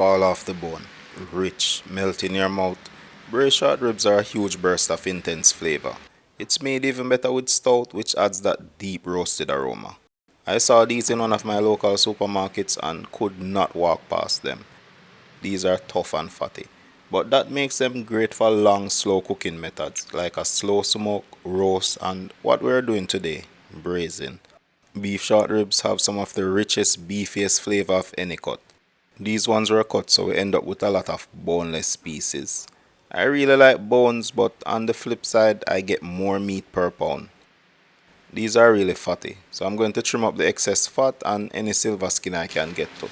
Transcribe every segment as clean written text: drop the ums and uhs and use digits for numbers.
Fall off the bone, rich, melt in your mouth. Braised short ribs are a huge burst of intense flavor. It's made even better with stout, which adds that deep roasted aroma. I saw these in one of my local supermarkets and could not walk past them. These are tough and fatty, but that makes them great for long, slow cooking methods like a slow smoke, roast, and what we're doing today, braising. Beef short ribs have some of the richest, beefiest flavor of any cut. These ones were cut so we end up with a lot of boneless pieces. I really like bones, but on the flip side, I get more meat per pound. These are really fatty, so I'm going to trim up the excess fat and any silver skin I can get to.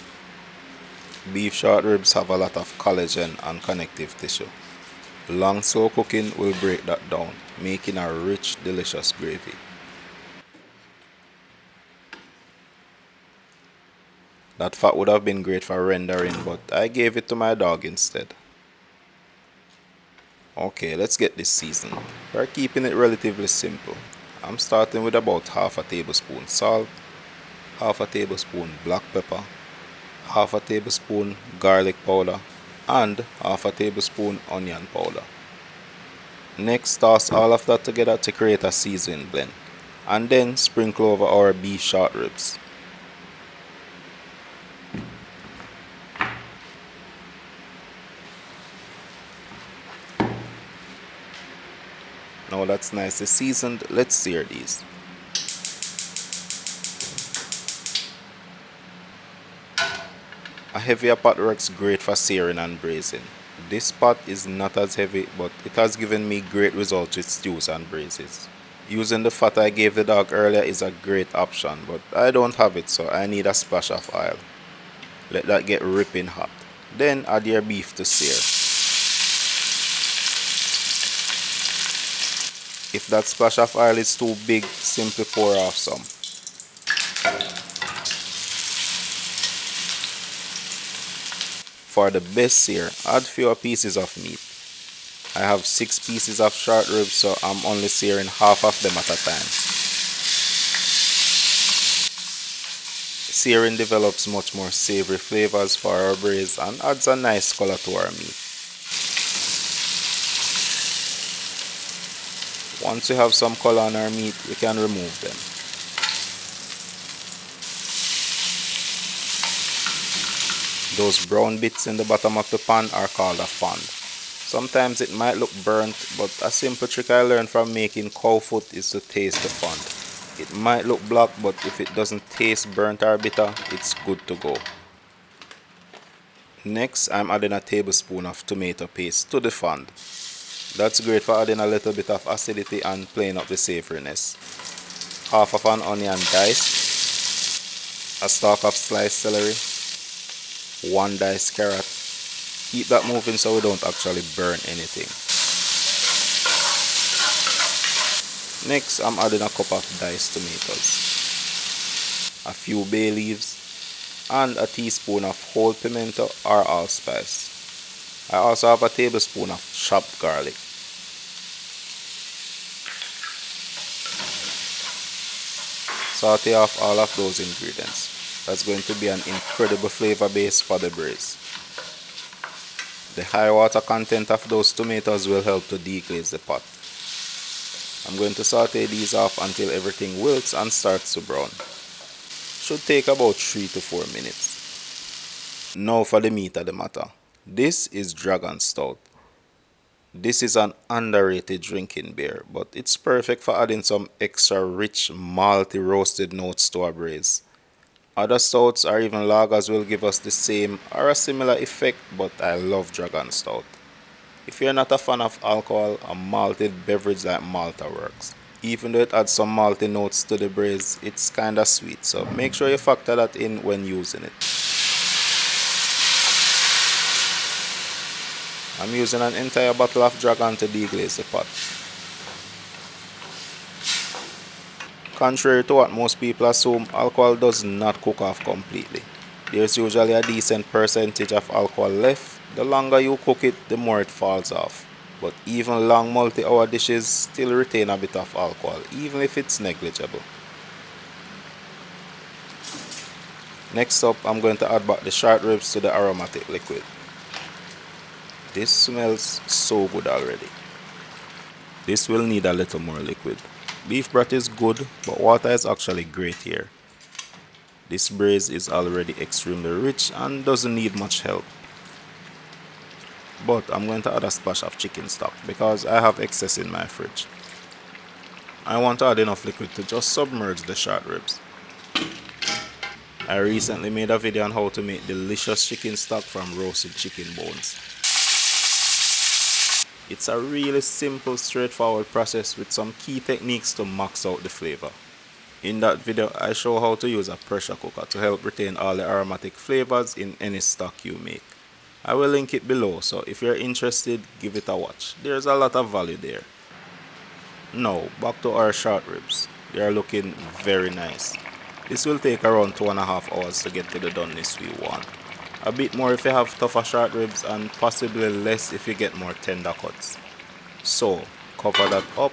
Beef short ribs have a lot of collagen and connective tissue. Long slow cooking will break that down, making a rich, delicious gravy. That fat would have been great for rendering, but I gave it to my dog instead. Okay, let's get this seasoned. We're keeping it relatively simple. I'm starting with about half a tablespoon salt, half a tablespoon black pepper, half a tablespoon garlic powder, and half a tablespoon onion powder. Next, toss all of that together to create a seasoning blend, and then sprinkle over our beef short ribs. Now that's nicely seasoned, let's sear these. A heavier pot works great for searing and braising. This pot is not as heavy, but it has given me great results with stews and braises. Using the fat I gave the dog earlier is a great option, but I don't have it, so I need a splash of oil. Let that get ripping hot. Then add your beef to sear. If that splash of oil is too big, simply pour off some. For the best sear, add fewer pieces of meat. I have 6 pieces of short ribs, so I'm only searing half of them at a time. Searing develops much more savory flavors for our braise and adds a nice color to our meat. Once we have some color on our meat, we can remove them. Those brown bits in the bottom of the pan are called a fond. Sometimes it might look burnt, but a simple trick I learned from making cow foot is to taste the fond. It might look black, but if it doesn't taste burnt or bitter, it's good to go. Next, I'm adding a tablespoon of tomato paste to the fond. That's great for adding a little bit of acidity and playing up the savoriness. Half of an onion diced, a stalk of sliced celery, 1 diced carrot. Keep that moving so we don't actually burn anything. Next, I'm adding a cup of diced tomatoes, a few bay leaves, and a teaspoon of whole pimento or allspice. I also have a tablespoon of chopped garlic. Saute off all of those ingredients. That's going to be an incredible flavor base for the braise. The high water content of those tomatoes will help to deglaze the pot. I'm going to saute these off until everything wilts and starts to brown. Should take about 3 to 4 minutes. Now for the meat of the matter. This is Dragon Stout. This is an underrated drinking beer, but it's perfect for adding some extra rich malty roasted notes to our braise. Other stouts or even lagers will give us the same or a similar effect, but I love Dragon Stout. If you're not a fan of alcohol, a malted beverage like Malta works. Even though it adds some malty notes to the braise, it's kinda sweet, so make sure you factor that in when using it. I'm using an entire bottle of Dragon to deglaze the pot. Contrary to what most people assume, alcohol does not cook off completely. There's usually a decent percentage of alcohol left. The longer you cook it, the more it falls off. But even long multi-hour dishes still retain a bit of alcohol, even if it's negligible. Next up, I'm going to add back the short ribs to the aromatic liquid. This smells so good already. This will need a little more liquid. Beef broth is good, but water is actually great here. This braise is already extremely rich and doesn't need much help. But I'm going to add a splash of chicken stock because I have excess in my fridge. I want to add enough liquid to just submerge the short ribs. I recently made a video on how to make delicious chicken stock from roasted chicken bones. It's a really simple, straightforward process with some key techniques to max out the flavor. In that video, I show how to use a pressure cooker to help retain all the aromatic flavors in any stock you make. I will link it below, so if you're interested, give it a watch. There's a lot of value there. Now, back to our short ribs. They are looking very nice. This will take around 2.5 hours to get to the doneness we want. A bit more if you have tougher short ribs and possibly less if you get more tender cuts. So, cover that up,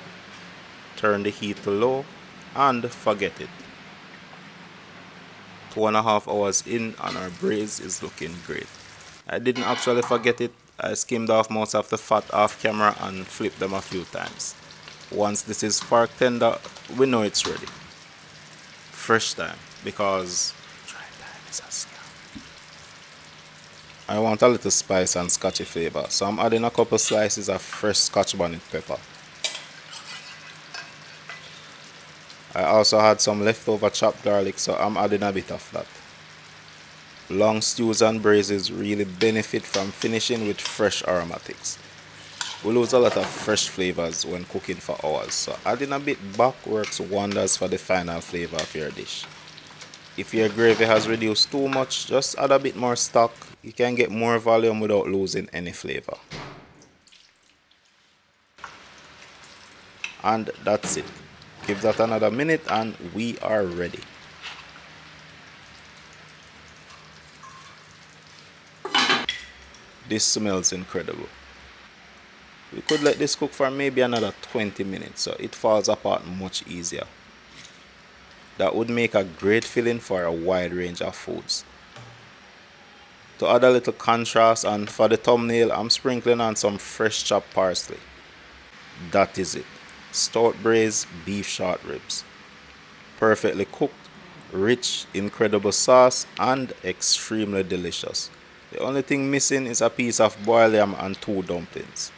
turn the heat to low, and forget it. 2.5 hours in and our braise is looking great. I didn't actually forget it. I skimmed off most of the fat off camera and flipped them a few times. Once this is fork tender, we know it's ready. Fresh thyme, because dry thyme is a scam. I want a little spice and scotchy flavor, so I'm adding a couple slices of fresh scotch bonnet pepper. I also had some leftover chopped garlic, so I'm adding a bit of that. Long stews and braises really benefit from finishing with fresh aromatics. We lose a lot of fresh flavors when cooking for hours, so adding a bit back works wonders for the final flavor of your dish. If your gravy has reduced too much, just add a bit more stock. You can get more volume without losing any flavor. And that's it. Give that another minute and we are ready. This smells incredible. We could let this cook for maybe another 20 minutes so it falls apart much easier. That would make a great filling for a wide range of foods. To add a little contrast and for the thumbnail, I'm sprinkling on some fresh chopped parsley. That is it. Stout Braised beef short ribs. Perfectly cooked, rich, incredible sauce, and extremely delicious. The only thing missing is a piece of boiled yam and 2 dumplings.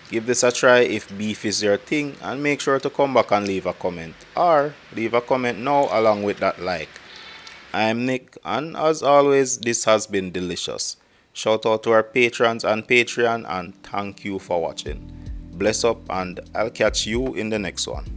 Give this a try if beef is your thing, and make sure to come back and leave a comment, or leave a comment now along with that like. I'm Nick, and as always, this has been delicious. Shout out to our patrons and Patreon, and thank you for watching. Bless up, and I'll catch you in the next one.